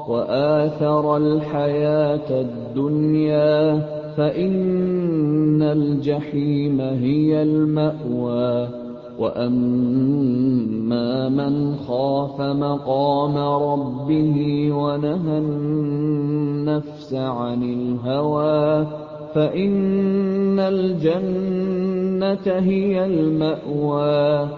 وآثر الحياة الدنيا فإن الجحيم هي المأوى وأما من خاف مقام ربه ونهى النفس عن الهوى فإن الجنة هي المأوى.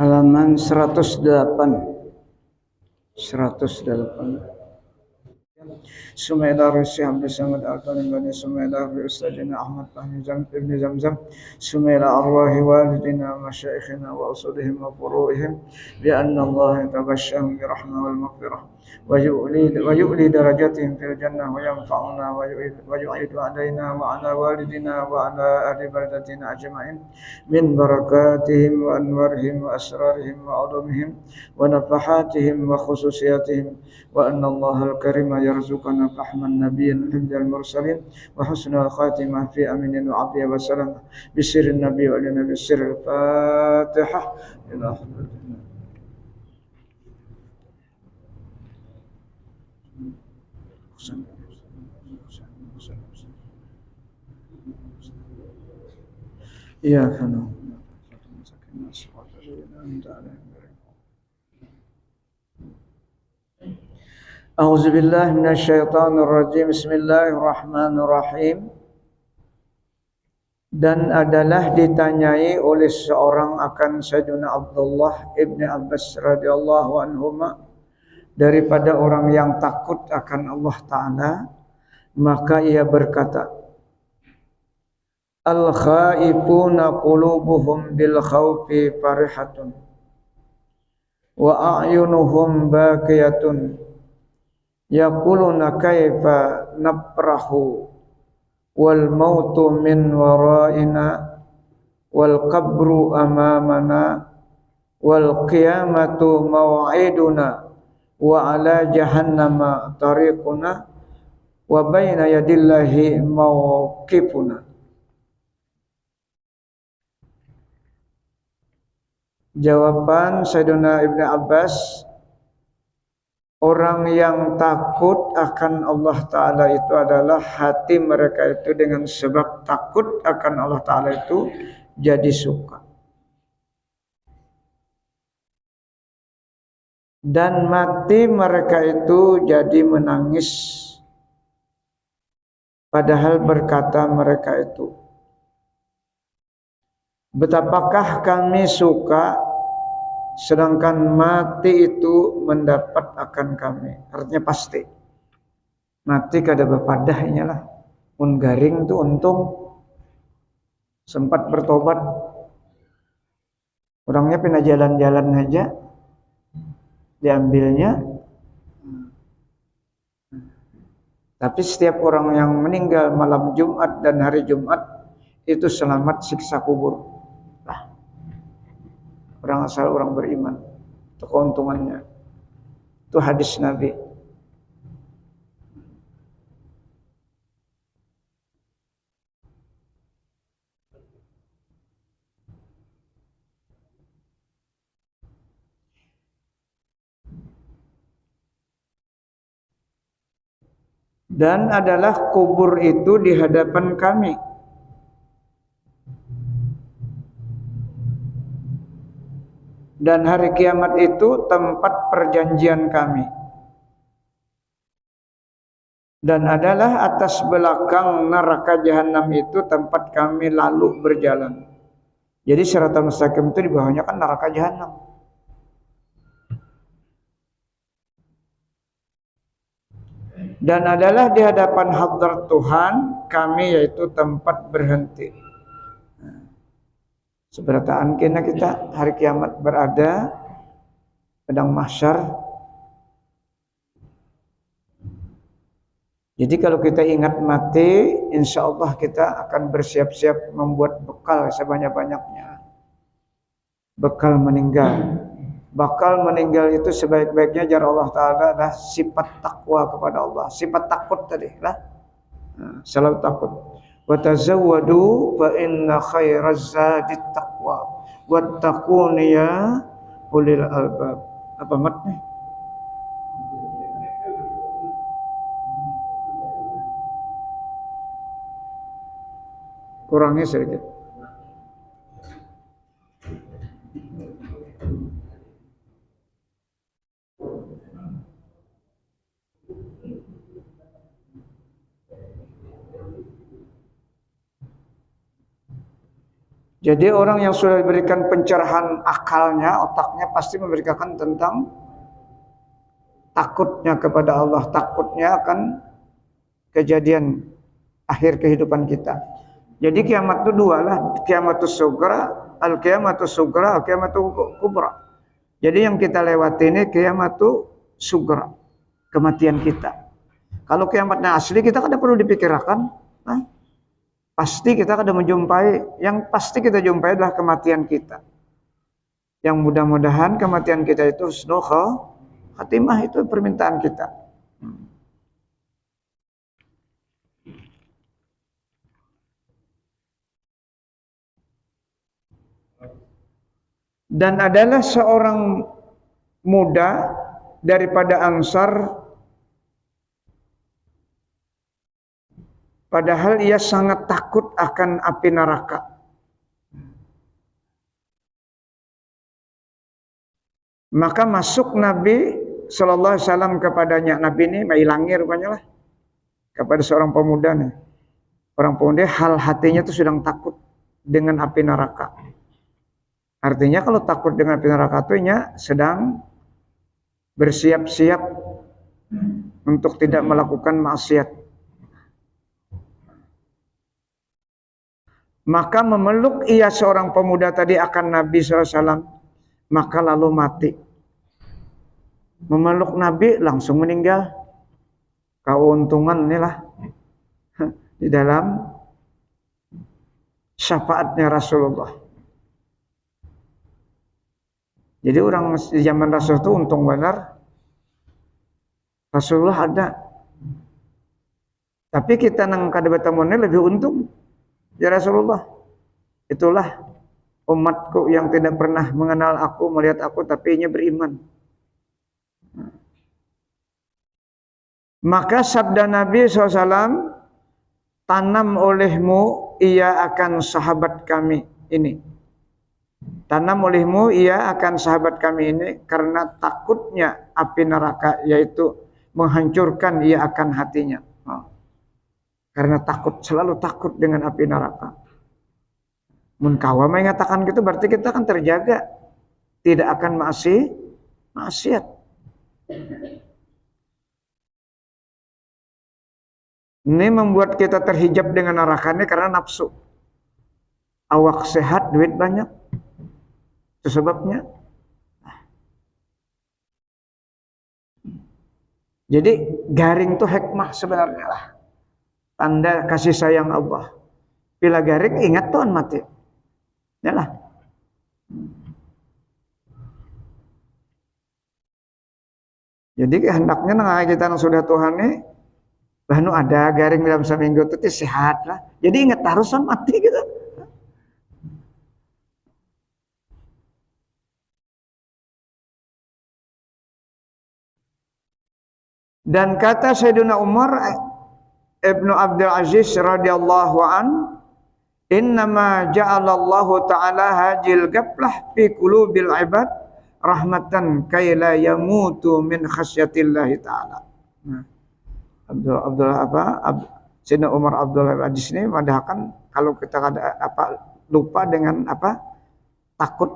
Halaman 108. Sumailah Rasyih Abdul Samad Al-Talim Bani Sumailah Fi Ustadina Ahmad Fahmi Ibn Zamzam Sumailah Arwahi Walidina Masyaikhina Wa Usulihim Wa Furu'ihim Bi anna Allah Tabashahum Bi Rahmah Wal Maghfirah Wa yu'li darajatihim Fil Jannah Wa yanfa'una Wa yu'idu alaina Wa ala walidina Wa ala ahli baldatina ajma'in Min barakatihim Wa anwarihim Wa asrarihim Wa ulumihim Wa nafahatihim Wa khususiyatihim Wa anna Allah al-Karim yarzuqana fahman nabiyyin hibdal mursalin wa husnul khatimah fi aminin wa afiyah wa salam bisirrin nabiy wa nabi sirril fatihah ila ya kana A'udzubillahi minasyaitonirrajim. Bismillahirrahmanirrahim. Dan adalah ditanyai oleh seorang akan Sayyidina Abdullah ibni Abbas radhiyallahu anhuma daripada orang yang takut akan Allah Ta'ala Maka ia berkata, al-khaifuna qulubuhum bil khawfi farihatun wa a'yunuhum baqiyatun yaquluna kaifa nabrahu wal mautu min waraina wal qabru amamana wal qiyamatu maw'iduna wa ala jahannama tariquna wa baina yadillahi mawqifuna. Jawaban Sayyidina Ibnu Abbas, orang yang takut akan Allah Ta'ala itu adalah hati mereka itu dengan sebab takut akan Allah Ta'ala itu jadi suka. Dan mati mereka itu jadi menangis. Padahal berkata mereka itu, betapakah kami suka sedangkan mati itu mendapat akan kami. Artinya pasti mati kada bepadahnya lah. Un garing tu untung sempat bertobat, orangnya pindah jalan-jalan aja diambilnya. Tapi setiap orang yang meninggal malam Jumat dan hari Jumat itu selamat siksa kubur. Orang asal orang beriman, itu keuntungannya. Itu hadis Nabi. Dan adalah kubur itu di hadapan kami. Dan hari kiamat itu tempat perjanjian kami. Dan adalah atas belakang neraka jahanam itu tempat kami lalu berjalan. Jadi siratal mustaqim itu di bawahnya kan neraka jahanam. Dan adalah di hadapan hadrat Tuhan kami yaitu tempat berhenti. Seberataan kita hari kiamat berada padang mahsyar. Jadi kalau kita ingat mati, insya Allah kita akan bersiap-siap membuat bekal sebanyak-banyaknya. Bekal meninggal. Bakal meninggal itu sebaik-baiknya jar Allah Ta'ala adalah sifat takwa kepada Allah. Sifat takut tadi lah. Selalu takut. Wa tazawwadu fa inna khairaz zadit taqwa wattaqun ya ulil albab. Apa matnya? Kurangnya sedikit. Jadi orang yang sudah diberikan pencerahan akalnya, otaknya pasti memberikan tentang takutnya kepada Allah, takutnya akan kejadian akhir kehidupan kita. Jadi kiamat itu dua lah, kiamatus sugra, al-kiamatus sugra, al-kiamatus kubra. Jadi yang kita lewati ini kiamatus sugra, kematian kita. Kalau kiamatnya asli kita kada perlu dipikirkan, pasti kita akan menjumpai, yang pasti kita jumpai adalah kematian kita. Yang mudah-mudahan kematian kita itu husnul khatimah, itu permintaan kita. Dan adalah seorang muda daripada Ansar, padahal ia sangat takut akan api neraka. Maka masuk Nabi sallallahu alaihi wasallam kepadanya. Nabi ini mailangi rupanya lah kepada seorang pemuda nih. Orang pemuda hal hatinya itu sedang takut dengan api neraka. Artinya kalau takut dengan api neraka itu sedang bersiap-siap untuk tidak melakukan maksiat. Maka memeluk ia seorang pemuda tadi akan Nabi SAW, maka lalu mati. Memeluk Nabi langsung meninggal. Keuntungan inilah di dalam syafaatnya Rasulullah. Jadi orang di zaman Rasul itu untung benar. Rasulullah ada. Tapi kita nang kada bertemunya lebih untung. Ya Rasulullah, itulah umatku yang tidak pernah mengenal aku, melihat aku, tapi ia beriman. Maka sabda Nabi SAW, tanam olehmu ia akan sahabat kami ini. Tanam olehmu ia akan sahabat kami ini karena takutnya api neraka, yaitu menghancurkan ia akan hatinya. Karena takut, selalu takut dengan api neraka. Mun kawa mengatakan gitu berarti kita akan terjaga, tidak akan maksiat. Ini membuat kita terhijab dengan neraka ini karena nafsu. Awak sehat, duit banyak. Itu sebabnya. Jadi garing itu hikmah sebenarnya lah. Tanda kasih sayang Allah. Bila garing ingat Tuhan mati. Yalah. Jadi hendaknya nang kita yang sudah Tuhan nih, bahnu ada garing dalam seminggu itu sehat lah. Jadi ingat harusan mati gitu. Dan kata Sayyidina Umar Ibnu Abdul Aziz radhiyallahu an, innama ja'alallahu ta'ala hajil gaflah fi qulubil ibad rahmatan kay la yamutu min khasyatillahi ta'ala. Sayyidina Umar Abdul Aziz ini madahkan kalau kita ada lupa dengan takut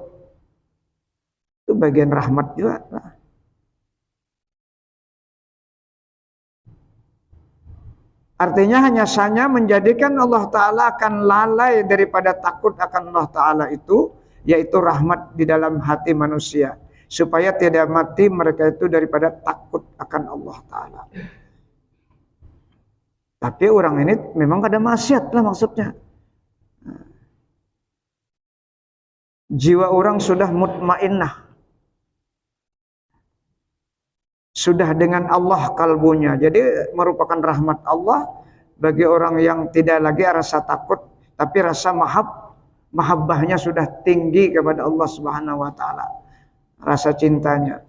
itu bagian rahmat juga. Artinya hanya saja menjadikan Allah Ta'ala akan lalai daripada takut akan Allah Ta'ala itu, yaitu rahmat di dalam hati manusia. Supaya tidak mati mereka itu daripada takut akan Allah Ta'ala. Tapi orang ini memang ada maksiat lah maksudnya. Jiwa orang sudah mutmainnah. Sudah dengan Allah kalbunya. Jadi merupakan rahmat Allah bagi orang yang tidak lagi rasa takut, tapi rasa mahabbahnya sudah tinggi kepada Allah Subhanahu wa taala. Rasa cintanya.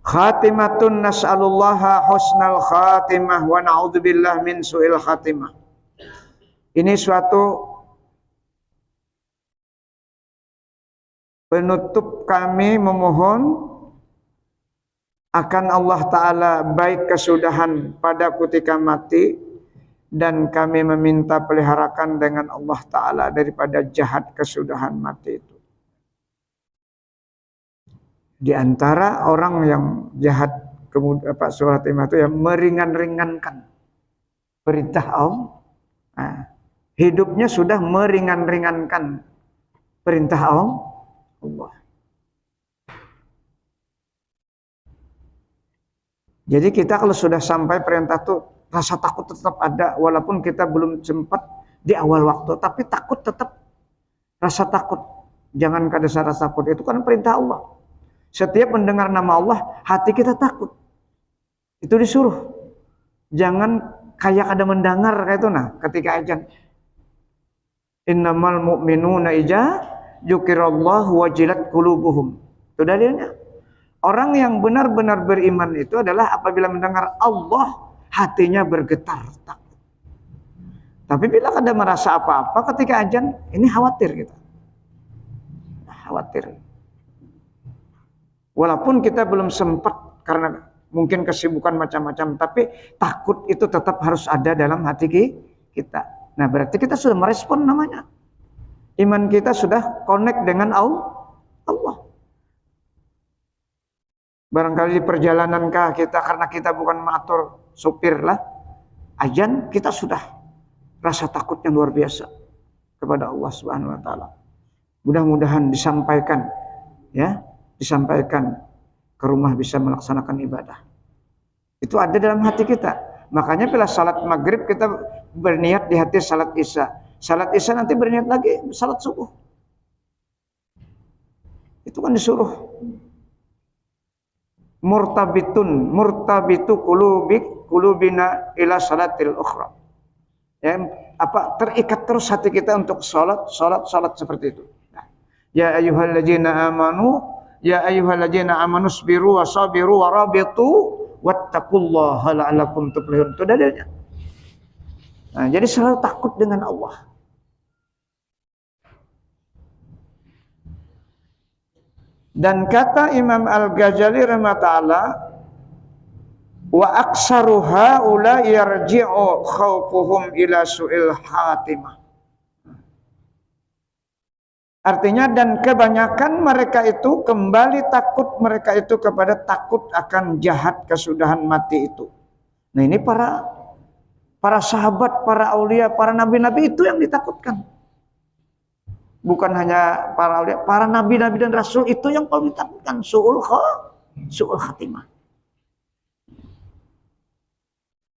Khatimatun nas'alullaha husnal khatimah wa na'udzubillah min su'il khatimah. Ini suatu penutup kami memohon akan Allah Ta'ala baik kesudahan pada ketika mati, dan kami meminta peliharakan dengan Allah Ta'ala daripada jahat kesudahan mati itu. Di antara orang yang jahat kemudian surat itu yang meringan-ringankan perintah Allah. Hidupnya sudah meringan-ringankan perintah Allah. Jadi kita kalau sudah sampai perintah tuh rasa takut tetap ada walaupun kita belum sempat di awal waktu, tapi takut tetap rasa takut. Jangan kada rasa takut, itu kan perintah Allah. Setiap mendengar nama Allah hati kita takut. Itu disuruh. Jangan kayak ada mendengar kayak itu ketika azan. Innamal mu'minuna dzukirallahu wajilat qulubuhum. Itu dalilnya. Orang yang benar-benar beriman itu adalah apabila mendengar Allah hatinya bergetar takut. Tapi bila kada merasa apa-apa ketika azan, ini khawatir kita. Khawatir. Walaupun kita belum sempat karena mungkin kesibukan macam-macam, tapi takut itu tetap harus ada dalam hati kita. Nah, berarti kita sudah merespon namanya. Iman kita sudah connect dengan Allah. Barangkali di perjalanan kah kita, karena kita bukan mengatur sopir lah, azan kita sudah rasa takut yang luar biasa kepada Allah Subhanahu wa taala. Mudah-mudahan disampaikan ke rumah bisa melaksanakan ibadah. Itu ada dalam hati kita. Makanya bila salat maghrib kita berniat di hati salat isya. Salat isya nanti berniat lagi salat subuh. Itu kan disuruh. Murtabitu qulubina ila salatil ukhra. Ya, terikat terus hati kita untuk salat seperti itu. Ya ayyuhalladzina amanu sabiru wasabiru warabitu wattaqullaha la'allakum tuflihun. Itu dalilnya. Nah, jadi selalu takut dengan Allah. Dan kata Imam Al-Ghazali rahimahullah, wa aksaru haula yarji'u khawfuhum ila su'il khatimah. Artinya, dan kebanyakan mereka itu kembali takut mereka itu kepada takut akan jahat kesudahan mati itu. Nah, ini para sahabat, para aulia, para nabi-nabi itu yang ditakutkan. Bukan hanya para aulia, para nabi-nabi dan rasul itu yang paling ditakutkan, su'ul khatimah.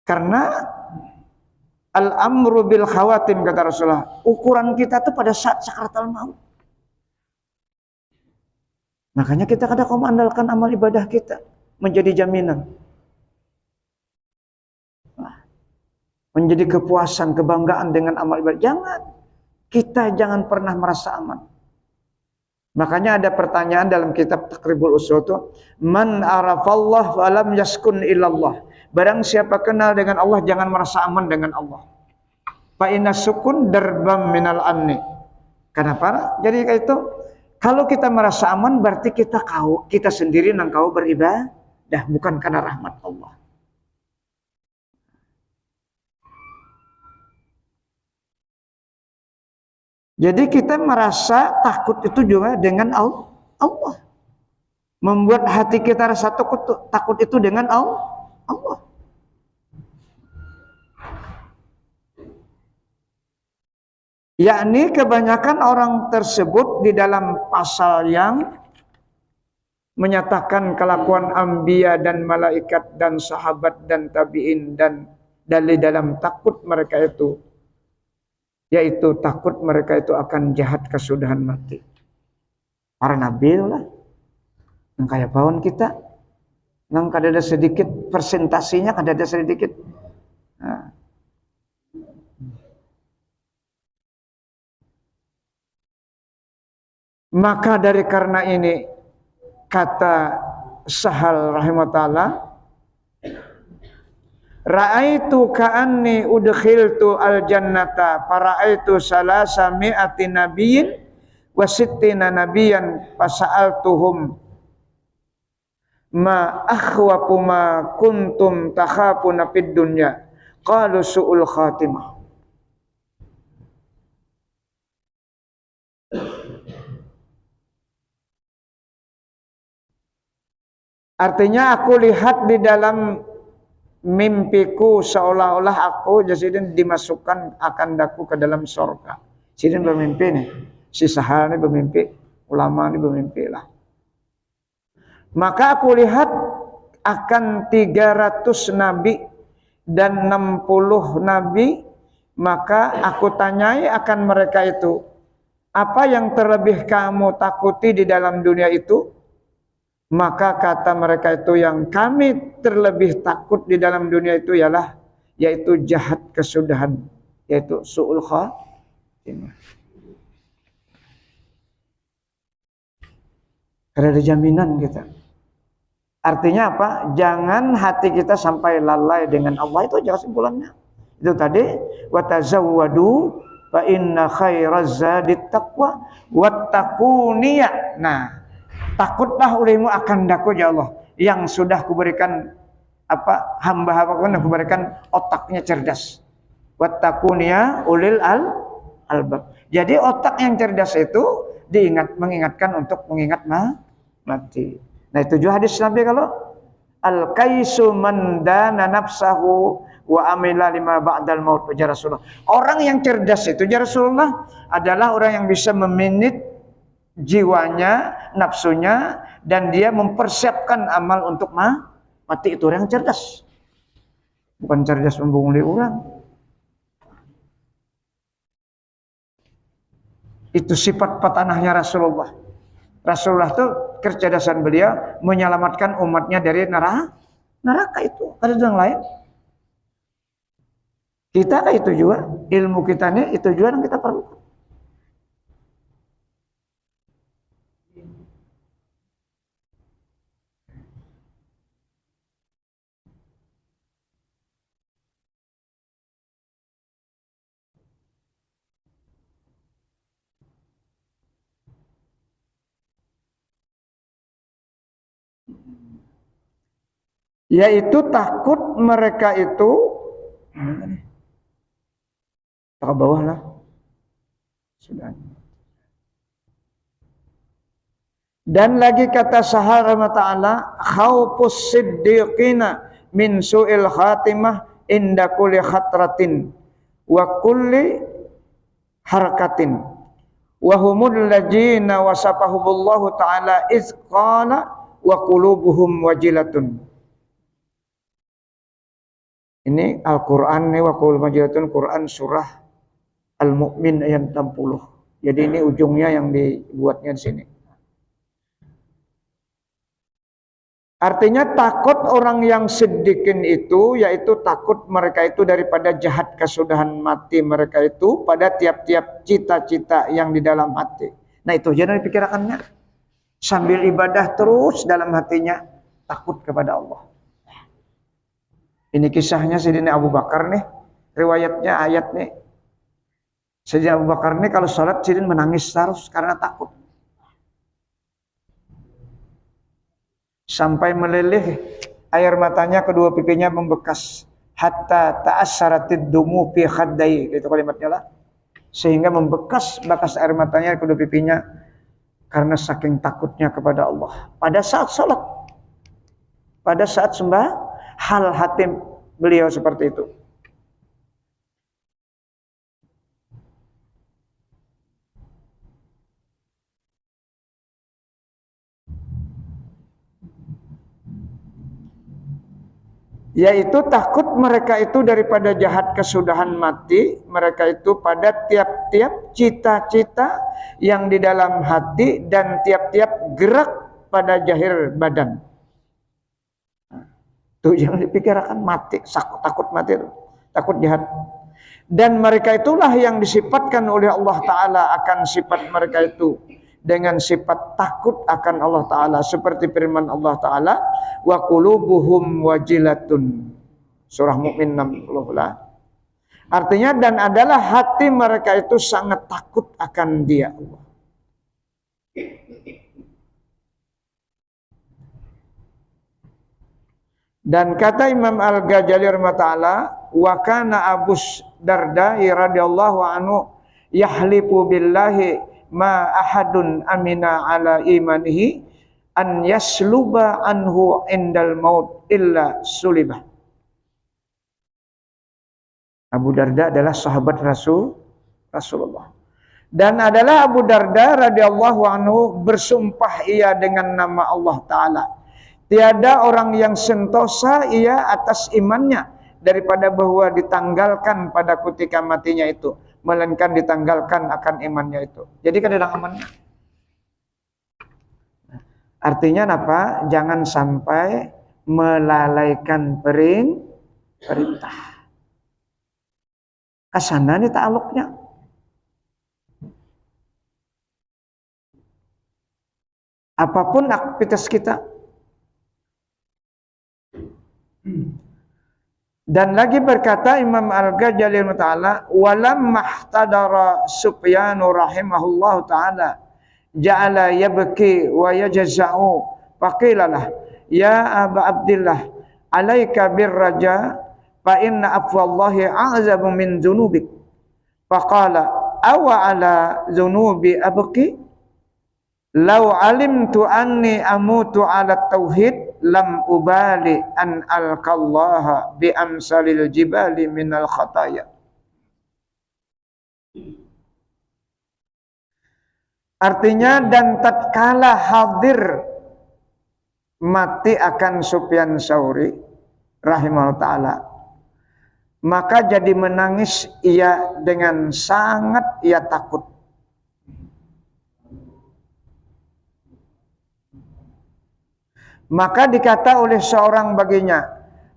Karena al-amru bil khawatim, kata Rasulullah, ukuran kita itu pada saat sakaratul maut. Makanya kita kadang mengandalkan amal ibadah kita menjadi jaminan. Menjadi kepuasan, kebanggaan dengan amal ibadah. Kita jangan pernah merasa aman. Makanya ada pertanyaan dalam kitab Taqribul Usul itu, man arafallah wa lam yaskun illallah. Barang siapa kenal dengan Allah jangan merasa aman dengan Allah. Fa inna sukun darbam minal anni. Kenapa? Jadi itu kalau kita merasa aman berarti kita sendiri nang kau beribadah, bukan karena rahmat Allah. Jadi kita merasa takut itu juga dengan Allah. Membuat hati kita rasa takut itu dengan Allah. Yakni kebanyakan orang tersebut di dalam pasal yang menyatakan kelakuan anbiya dan malaikat dan sahabat dan tabi'in dan dalil dalam takut mereka itu, yaitu takut mereka itu akan jahat kesudahan mati. Para nabi lah, yang kayak bawon kita, yang kadada sedikit persentasinya, kadada sedikit. Nah. Maka dari karena ini, kata Sahal rahimahullah, ra'aitu ka'anni udkhiltu al-jannata fara'aitu salasa mi'ati nabiyyin wa sittina nabiyyan fasa'altuhum ma akhwafu ma kuntum takhafuna fid dunya qalu su'ul khatimah. Artinya aku lihat di dalam mimpiku seolah-olah aku jadi dimasukkan akan daku ke dalam surga. Jadi bermimpi nih, si Sahal ini bermimpi, ulama ini bermimpi lah. Maka aku lihat akan 300 nabi dan 60 nabi, maka aku tanyai akan mereka itu, apa yang terlebih kamu takuti di dalam dunia itu? Maka kata mereka itu, yang kami terlebih takut di dalam dunia itu ialah yaitu jahat kesudahan, yaitu su'ul khatimah. Karena ada jaminan kita. Artinya apa? Jangan hati kita sampai lalai dengan Allah, itu aja kesimpulannya. Itu tadi, wa tazawwadu fa inna khairaz zadit taqwa wattaquniya. Nah, takutlah olehmu akan daku ya Allah, yang sudah kuberikan hamba-hambaku yang kuberikan otaknya cerdas. Wattaquniya ulil albab. Jadi otak yang cerdas itu mengingatkan untuk mengingat mati. Nah, itu juga hadis Nabi kalau al-kaisu man dana nafsahu wa amila lima ba'dal maut ya Rasulullah. Orang yang cerdas itu ya Rasulullah adalah orang yang bisa memanage jiwanya, nafsunya, dan dia mempersiapkan amal untuk mati. Itu orang yang cerdas. Bukan cerdas membunguli orang. Itu sifat patanahnya Rasulullah. Rasulullah itu kecerdasan beliau menyelamatkan umatnya dari neraka itu. Ada yang lain. Kita itu juga, ilmu kita ini itu juga yang kita perlu. Yaitu takut mereka itu ke bawah lah. Sudah. Dan lagi kata Subhanahu wa ta'ala, khaufus siddiqina min su'il khatimah inda kulli khatratin wa kulli harakatin wa humul ladzina wasafahumullahu ta'ala iz qala wa qulubuhum wajilatun. Ini Al-Quran nih, wa qulubuhum wajilatun, Quran surah Al-Mu'min ayat 60. Jadi ini ujungnya yang dibuatnya di sini. Artinya takut orang yang sedikit itu, yaitu takut mereka itu daripada jahat kesudahan mati mereka itu pada tiap-tiap cita-cita yang di dalam hati. Nah itu jangan dipikirkannya. Sambil ibadah terus dalam hatinya takut kepada Allah. Ini kisahnya Sayyidina Abu Bakar nih, riwayatnya ayat nih. Sayyidina Abu Bakar nih kalau sholat Sayyidina menangis terus karena takut. Sampai meleleh air matanya, kedua pipinya membekas. Hatta ta'assaratid dumu fi khaddai, itu kalimatnya lah. Sehingga membekas bakas air matanya kedua pipinya karena saking takutnya kepada Allah. Pada saat sholat, pada saat sembah, hal hati beliau seperti itu. Yaitu takut mereka itu daripada jahat kesudahan mati mereka itu pada tiap-tiap cita-cita yang di dalam hati dan tiap-tiap gerak pada zahir badan. Tuh jangan dipikirkan mati, takut mati itu, takut jahat. Dan mereka itulah yang disifatkan oleh Allah Ta'ala akan sifat mereka itu dengan sifat takut akan Allah Ta'ala seperti firman Allah Ta'ala wa qulubuhum wajilatun, surah Mukmin 60 lah. Artinya dan adalah hati mereka itu sangat takut akan Dia Allah. Dan kata Imam Al-Ghazali rahimahullah, wa kana Abu Darda radhiyallahu anhu yahlifu billahi ma ahadun amina ala imanihi an yasluba anhu indal maut illa sulibah. Abu Darda adalah sahabat Rasulullah. Dan adalah Abu Darda radhiyallahu anhu bersumpah ia dengan nama Allah Ta'ala. Tiada orang yang sentosa ia atas imannya daripada bahwa ditanggalkan pada ketika matinya itu, melainkan ditanggalkan akan imannya itu. Jadi kan ada amannya. Artinya apa? Jangan sampai melalaikan perintah. Kasana nih ta'aluknya. Apapun aktivitas kita. Dan lagi berkata Imam Al-Ghazali ta'ala, walam mahtadara Sufyanu rahimahullah ta'ala ja'ala yabki wa yajza'u faqilalah ya Aba Abdillah alaika birraja fa inna afwallahi a'zamu min dzunubik faqala awa ala dzunubi abki Lau alimtu anni amutu ala tauhid lam ubali an alqallaha bi amsalil jibali minal khataya. Artinya, dan tatkala hadir mati akan Sufyan Tsauri rahimahullah ta'ala, maka jadi menangis ia dengan sangat ia takut. Maka dikata oleh seorang baginya,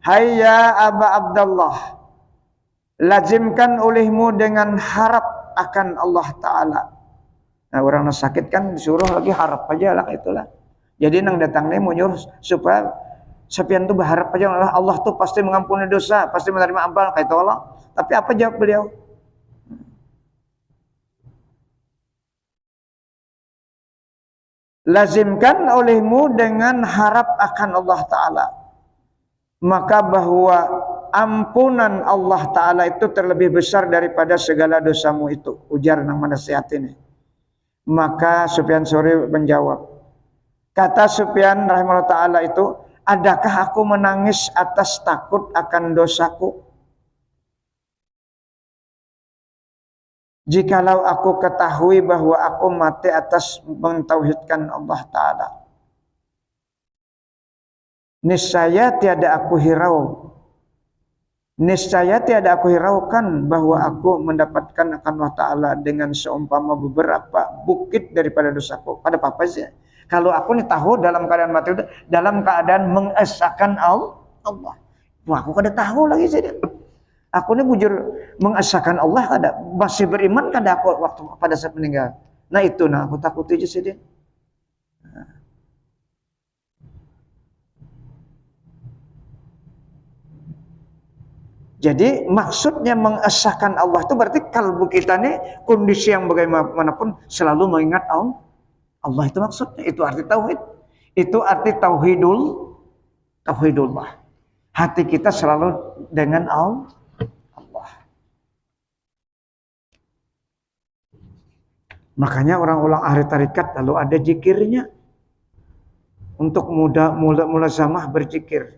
"Hayya Aba Abdullah, lazimkan olehmu dengan harap akan Allah Ta'ala." Nah, orang sakit kan disuruh lagi harap aja lah, itulah. Jadi nang datang nih mau nyuruh supaya Sufyan tuh berharap aja Allah tuh pasti mengampuni dosa, pasti menerima amal kayak itu Allah. Tapi apa jawab beliau? Lazimkan olehmu dengan harap akan Allah Ta'ala, maka bahwa ampunan Allah Ta'ala itu terlebih besar daripada segala dosamu itu, ujar nang nasihat ini. Maka Sufyan Tsauri menjawab, kata Sufyan rahimahullah ta'ala itu, adakah aku menangis atas takut akan dosaku? Jikalau aku ketahui bahwa aku mati atas mentauhidkan Allah Ta'ala, niscaya tiada aku hiraukan bahwa aku mendapatkan akan Allah Ta'ala dengan seumpama beberapa bukit daripada dosaku. Pada apa sih? Kalau aku nih tahu dalam keadaan mati itu, dalam keadaan mengesahkan Allah. Wah, aku kada tahu lagi sih. Aku ini bujur mengesahkan Allah kada, masih beriman kada aku waktu pada saat meninggal. Nah itu aku takut aja sih. Jadi maksudnya mengesahkan Allah itu berarti kalbu kita nih kondisi yang bagaimanapun selalu mengingat Allah itu maksudnya. Itu arti tauhid. Itu arti tauhidullah. Hati kita selalu dengan Allah. Makanya orang-orang ahli tarikat lalu ada zikirnya untuk mula zamah berzikir.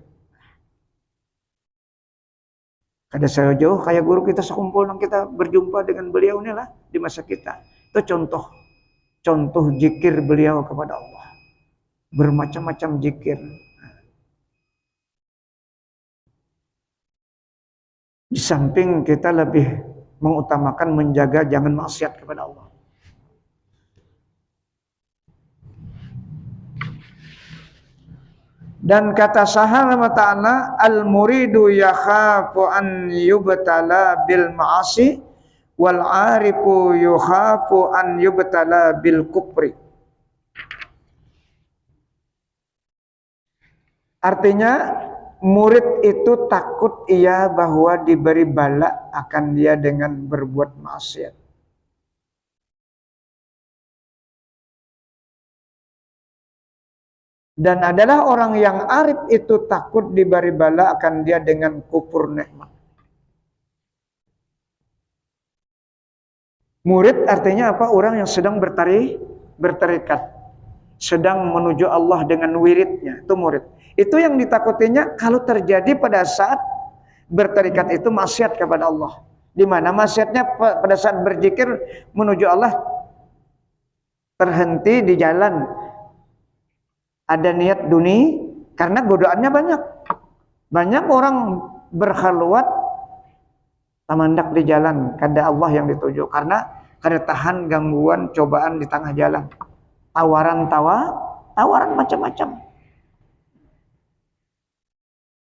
Kada saya jauh kayak guru kita sekumpul yang kita berjumpa dengan beliau inilah di masa kita. Itu contoh zikir beliau kepada Allah. Bermacam-macam zikir. Di samping kita lebih mengutamakan menjaga jangan maksiat kepada Allah. Dan kata Subhanahu wa ta'ala, al-muridu yakhafu an yubtala bil ma'asi wal 'arifu yakhafu an yubtala bil kufri. Artinya murid itu takut ia bahwa diberi bala akan dia dengan berbuat maksiat. Dan adalah orang yang arif itu takut diberi bala akan dia dengan kufur nikmat. Murid artinya apa? Orang yang sedang bertarikat, sedang menuju Allah dengan wiridnya, itu murid. Itu yang ditakutinya kalau terjadi pada saat bertarikat itu maksiat kepada Allah. Di mana maksiatnya pada saat berzikir menuju Allah terhenti di jalan. Ada niat dunia karena godaannya banyak. Banyak orang berkhalwat tamandak di jalan kada Allah yang dituju karena kada tahan gangguan cobaan di tengah jalan. Tawaran macam-macam.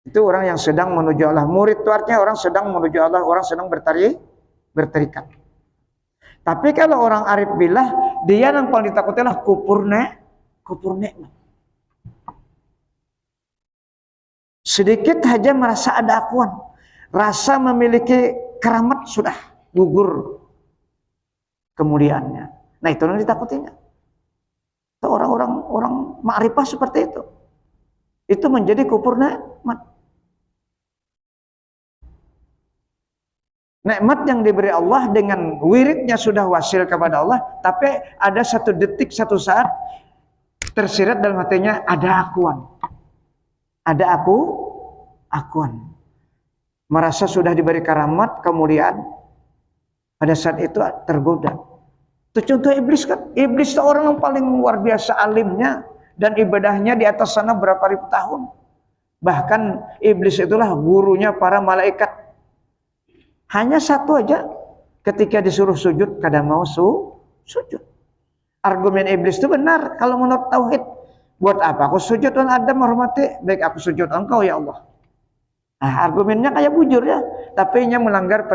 Itu orang yang sedang menuju Allah. Murid itu artinya orang sedang menuju Allah, orang sedang bertarikat. Tapi kalau orang arif billah, dia yang paling ditakutilah kufur nikmat. Sedikit saja merasa ada akuan, rasa memiliki keramat sudah gugur kemuliaannya. Nah itu yang ditakutinya. Orang ma'rifah seperti itu. Itu menjadi kufur nikmat. Nikmat yang diberi Allah dengan wiridnya sudah wasil kepada Allah, tapi ada satu detik, satu saat tersirat dalam hatinya ada akuan. Ada akuan. Merasa sudah diberi karamat, kemuliaan. Pada saat itu tergoda. Itu contoh iblis kan. Iblis itu orang yang paling luar biasa alimnya. Dan ibadahnya di atas sana berapa ribu tahun. Bahkan iblis itulah gurunya para malaikat. Hanya satu aja. Ketika disuruh sujud, kadang mau sujud. Argumen iblis itu benar. Kalau menurut tauhid. Buat apa aku sujud dan Adam menghormati? Baik aku sujud engkau ya Allah. Nah, argumennya kayak bujur ya. Tapi nya melanggar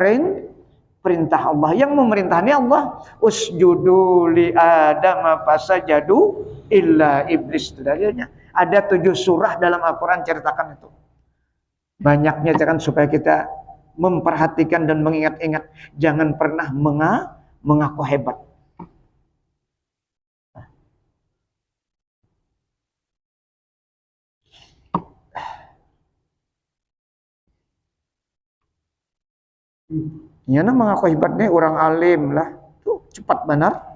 perintah Allah. Yang memerintahnya Allah. Usjudu li Adam fasajadu illa iblis. Itu dalilnya. Ada 7 surah dalam Al-Quran ceritakan itu. Banyaknya kan supaya kita memperhatikan dan mengingat-ingat. Jangan pernah mengaku hebat. Ya mengaku hebatnya orang alim lah. Tuh cepat benar.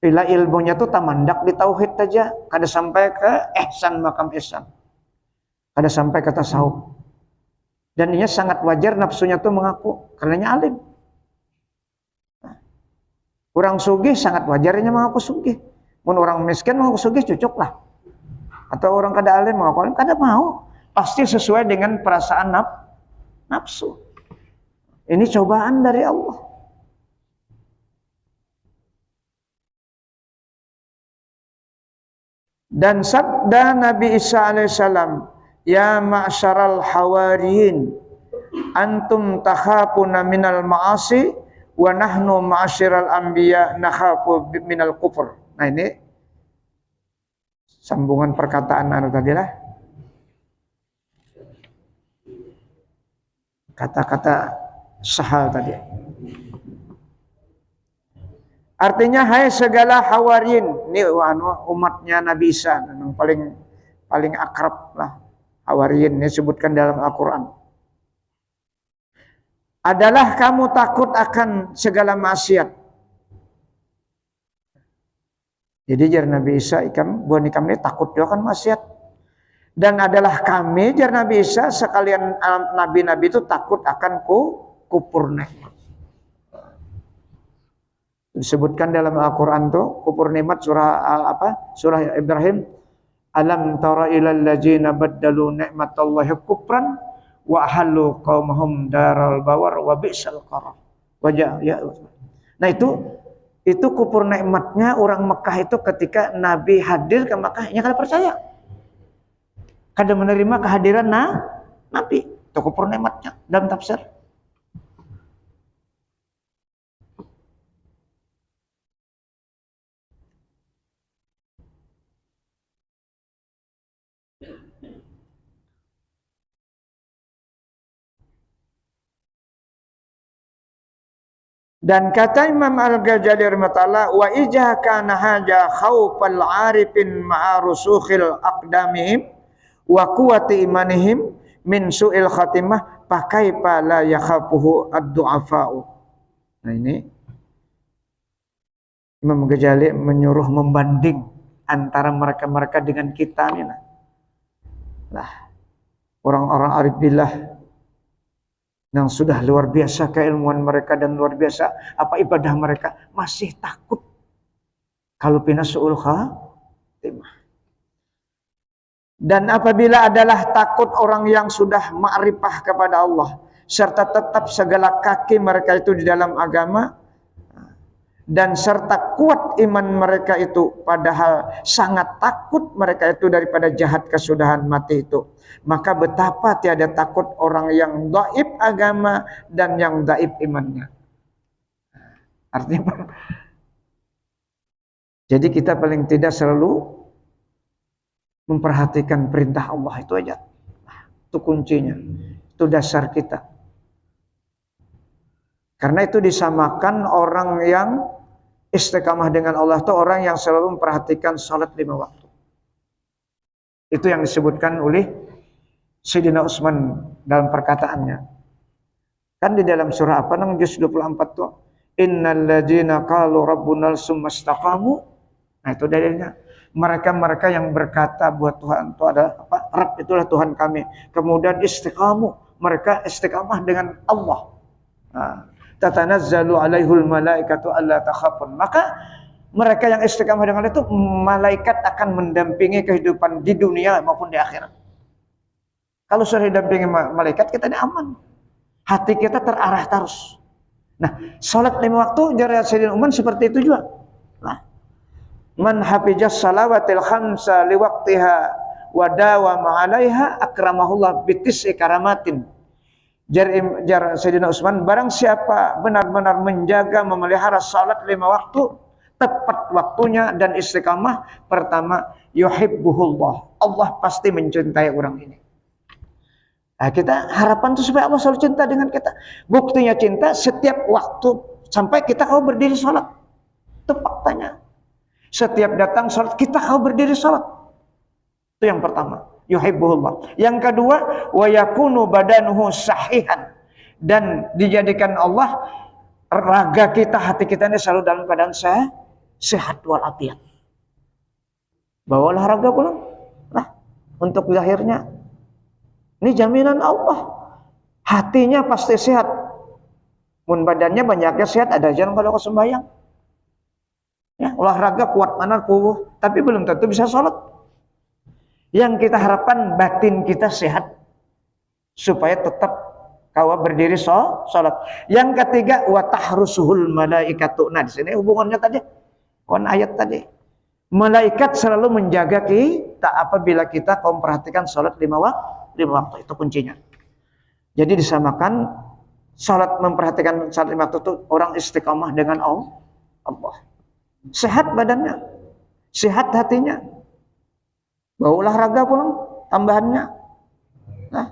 Bila ilmunya tuh tamandak di tauhid aja, kada sampai ke ihsan makam ihsan. Kada sampai ke tasawuf. Dan ini sangat wajar nafsunya tuh mengaku karenanya alim. Nah, orang sugih sangat wajarnya mengaku sugih. Mun orang miskin mengaku sugih cocok lah. Atau orang kada alim mengaku alim kada mau. Pasti sesuai dengan perasaan nafsu. Ini cobaan dari Allah. Dan sabda Nabi Isa alaihissalam, ya ma'syaral hawariyin, antum takhafuna minal ma'asi, wa nahnu ma'asyiral anbiya nakhafu minal kufur. Nah ini sambungan perkataan tadi lah. Kata-kata Sahal tadi. Artinya hai segala hawariyin, ini umatnya Nabi Isa yang paling akrab lah. Hawariyin ini disebutkan dalam Al-Qur'an. Adalah kamu takut akan segala maksiat. Jadi jar Nabi Isa buan ikam ini takut dia akan maksiat. Dan adalah kami jar Nabi Isa sekalian nabi-nabi itu takut akan kufur nikmat. Disebutkan dalam Al-Qur'an tuh kufur nikmat surah Ibrahim, alam tara ilal ladzina baddalu ni'matallahi kufran wa ahallu qaumahum daral bawar wa bi'sal qarar. Nah itu kufur nikmatnya orang Mekah itu ketika Nabi hadir ke Mekah nya kada percaya. Kada menerima kehadiran Nabi. Itu kufur nikmatnya dalam tafsir. Dan kata Imam Al-Ghazali rahimahullah, wa ijah kana haja khaufal arifin ma'a rusukhil aqdamihim wa quwwati imanihim min su'il khatimah fakaifa la yakhafuhu ad-du'afa'u. Nah ini Imam Ghazali menyuruh membanding antara mereka-mereka dengan kita nih lah. Orang-orang arif billah yang sudah luar biasa keilmuan mereka dan luar biasa apa ibadah mereka masih takut kalau pindah su'ul khatimah. Dan apabila adalah takut orang yang sudah ma'rifah kepada Allah serta tetap segala kaki mereka itu di dalam agama dan serta kuat iman mereka itu padahal sangat takut mereka itu daripada jahat kesudahan mati itu, maka betapa tiada takut orang yang dhaif agama dan yang dhaif imannya. Artinya jadi kita paling tidak selalu memperhatikan perintah Allah itu aja. Itu kuncinya. Itu dasar kita. Karena itu disamakan orang yang istiqamah dengan Allah itu orang yang selalu memperhatikan salat 5 waktu. Itu yang disebutkan oleh Sayyidina Utsman dalam perkataannya. Kan di dalam surah apa nang juz 24 tuh, innal ladzina qalu rabbunal summa istaqamu. Nah, itu dalilnya. Mereka-mereka yang berkata buat Tuhan itu adalah apa? Rabb itulah Tuhan kami. Kemudian istiqamu, mereka istiqamah dengan Allah. Nah, tatanazzalu alaihul malaikatu alla takhafun. Maka mereka yang istiqamah dengan itu, malaikat akan mendampingi kehidupan di dunia maupun di akhirat. Kalau sudah didampingi malaikat, kita ini aman. Hati kita terarah terus. Nah, sholat 5 waktu dari Sayyidina Umar seperti itu juga. Nah, man hafizas salawatil khamsa liwaqtiha wa dawama 'alaiha akramahullah bitis'i karamatin. Jar Sayyidina Utsman, barang siapa benar-benar menjaga memelihara salat 5 waktu tepat waktunya dan istiqamah, pertama yuhibbuhullah, Allah pasti mencintai orang ini. Nah, kita harapan itu supaya Allah selalu cinta dengan kita. Buktinya cinta setiap waktu sampai kita kalau berdiri sholat. Itu faktanya. Setiap datang sholat kita kalau berdiri sholat. Itu yang pertama. Yuhibbuhullah. Yang kedua, wa yakunu badanuhu sahihan. Dan dijadikan Allah raga kita, hati kita ini selalu dalam keadaan sehat walafiat. Bawalah raga pulang. Nah, untuk lahirnya. Ini jaminan Allah. Hatinya pasti sehat. Mun badannya banyaknya sehat, ada jangan kalau sembahyang. Ya, olahraga kuat mana tubuh, tapi belum tentu bisa sholat. Yang kita harapkan batin kita sehat supaya tetap kawa berdiri sholat. Yang ketiga, wa tahrusuhul malaikatu. Nah, di sini hubungannya tadi kon ayat tadi. Malaikat selalu menjaga kita apabila kita memperhatikan sholat 5 waktu, itu kuncinya. Jadi disamakan salat, memperhatikan salat 5 waktu itu orang istiqamah dengan Allah. Sehat badannya, sehat hatinya. Bawa olahraga pulang tambahannya. Nah.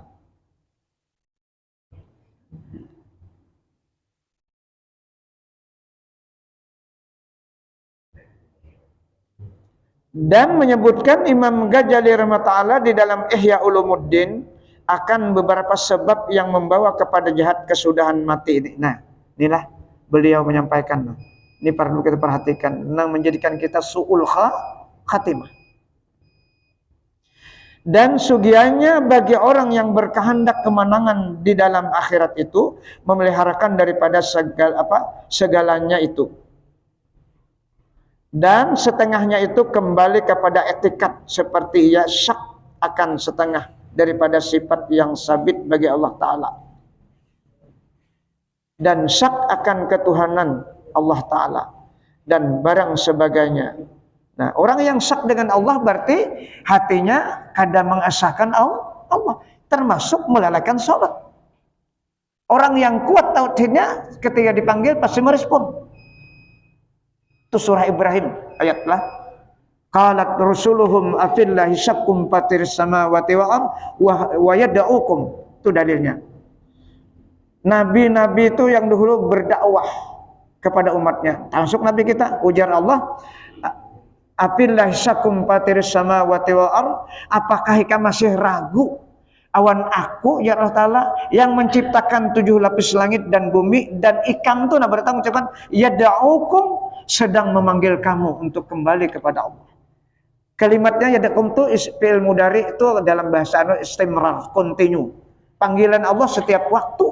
Dan menyebutkan Imam Ghazali rahimahullah di dalam Ihya Ulumuddin akan beberapa sebab yang membawa kepada jahat kesudahan mati ini. Nah, inilah beliau menyampaikan. Ini perlu kita perhatikan, yang menjadikan kita su'ul khatimah. Dan sugianya bagi orang yang berkehendak kemenangan di dalam akhirat itu memeliharakan daripada segalanya itu. Dan setengahnya itu kembali kepada etikat seperti ia syak akan setengah daripada sifat yang sabit bagi Allah Ta'ala. Dan syak akan ketuhanan Allah Ta'ala dan barang sebagainya. Nah, orang yang syak dengan Allah berarti hatinya kadang mengesahkan Allah, termasuk melalaikan sholat. Orang yang kuat tauhidnya ketika dipanggil pasti merespon. Itu surah Ibrahim ayatlah. Qalat rusuluhum afillahi syakkum fatiris samawati wa yad'ukum. Itu dalilnya. Nabi-nabi itu yang dahulu berdakwah kepada umatnya, termasuk nabi kita, ujar Allah, afillahi syakkum fatiris samawati wa ard, apakah kamu masih ragu awan aku ya Allah Ta'ala yang menciptakan 7 lapis langit dan bumi, dan ikan itu bertanggung ucapan yad'ukum, sedang memanggil kamu untuk kembali kepada Allah. Kalimatnya yad'ukum itu fi'il mudhari, itu dalam bahasa istimrar, continue. Panggilan Allah setiap waktu,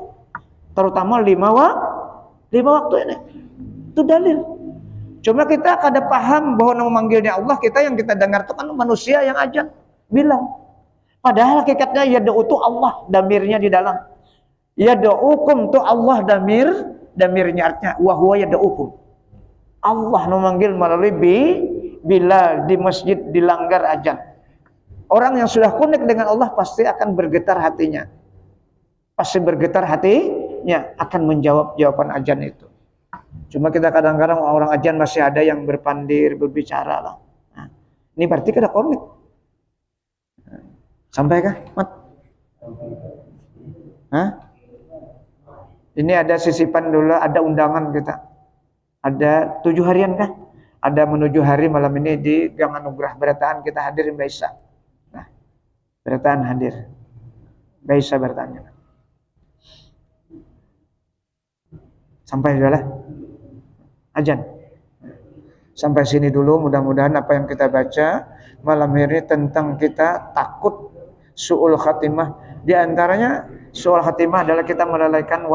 terutama 5 waktu ini. Itu dalil. Cuma kita kada paham bahwa memanggilnya Allah, kita yang kita dengar itu kan manusia yang ajan bilang. Padahal hakikatnya yad'u itu Allah, damirnya di dalam. Yad'ukum itu Allah, damirnya artinya wa huwa yad'ukum. Allah memanggil melalui bila di masjid dilanggar azan. Orang yang sudah connect dengan Allah pasti akan bergetar hatinya. Pasti bergetar hatinya akan menjawab jawaban azan itu. Cuma kita kadang-kadang orang azan masih ada yang berpandir, berbicara lah. Nah, ini berarti kita connect. Sampai kah, Mat? Hah? Ini ada sisipan dulu, ada undangan kita. Ada 7 harian kah? Ada menuju hari malam ini di Gang Anugerah Berataan, kita hadirin Mbak Isa. Nah, Berataan hadir. Mbak Isa bertanya. Sampai sudah lah. Ajan. Sampai sini dulu, mudah-mudahan apa yang kita baca malam ini tentang kita takut su'ul khatimah. Di antaranya su'ul khatimah adalah kita melalaikan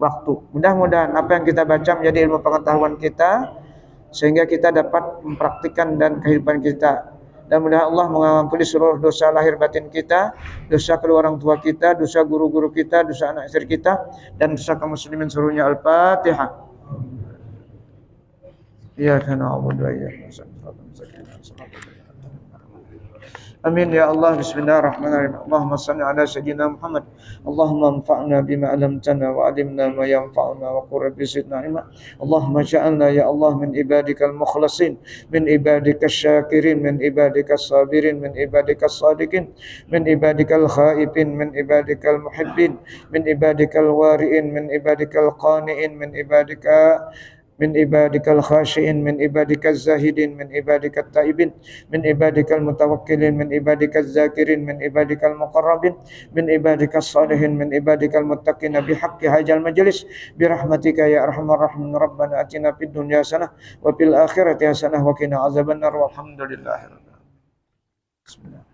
waktu. Mudah-mudahan apa yang kita baca menjadi ilmu pengetahuan kita sehingga kita dapat mempraktikkan dan kehidupan kita. Dan mudah Allah mengampuni seluruh dosa lahir batin kita, dosa kedua orang tua kita, dosa guru-guru kita, dosa anak istri kita, dan dosa kaum muslimin seluruhnya. Al-Fatihah. Iyyaka na'budu wa iyyaka nasta'in. Amin ya Allah. Bismillahirrahmanirrahim. Allahumma salli ala sayyidina Muhammad. Allahumma anfa'na bima 'allamtana wa 'allimna ma yanfa'una wa qur rabbi zidna ilma. Allahumma ja'alna ya Allah min ibadikal mukhlasin, min ibadikasy syakirin, min ibadikas sabirin, min ibadikas sadiqin, min ibadikal khaifin, min ibadikal muhibbin, min ibadikal wari'in, min ibadikal qani'in, min ibadikal khashiin, min ibadikaz zahidin, min ibadikat taibin, min ibadikal mutawakkilin, min ibadikaz zakirin, min ibadikal muqarrabin, min ibadikas salihin, min ibadikal muttaqin bihaqqi hadzal majlis bi rahmatika ya arhamar rahimin. Rabbana atina fid dunya hasanah wa fil akhirati hasanah wa qina azabannar. Walhamdulillahirabbil alamin. Bismillah.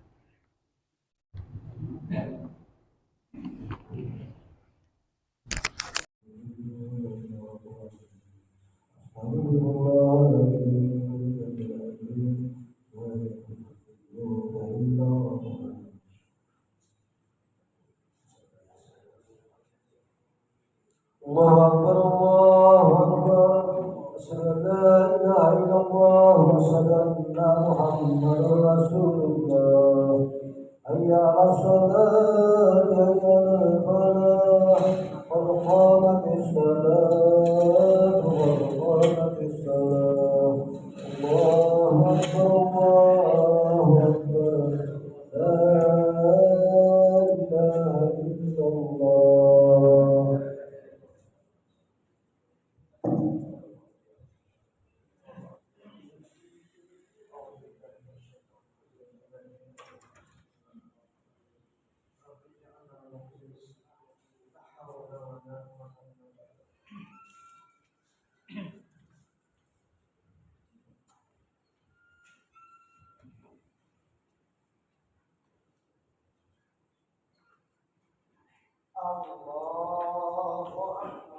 الله أكبر الله أكبر أشهد أن لا إله إلا الله وأشهد أن محمدا رسول الله حي على الصلاة حي على الفلاح قد قامت الصلاة قد قامت الصلاة الله أكبر الله أكبر لا إله إلا الله. الله أكبر.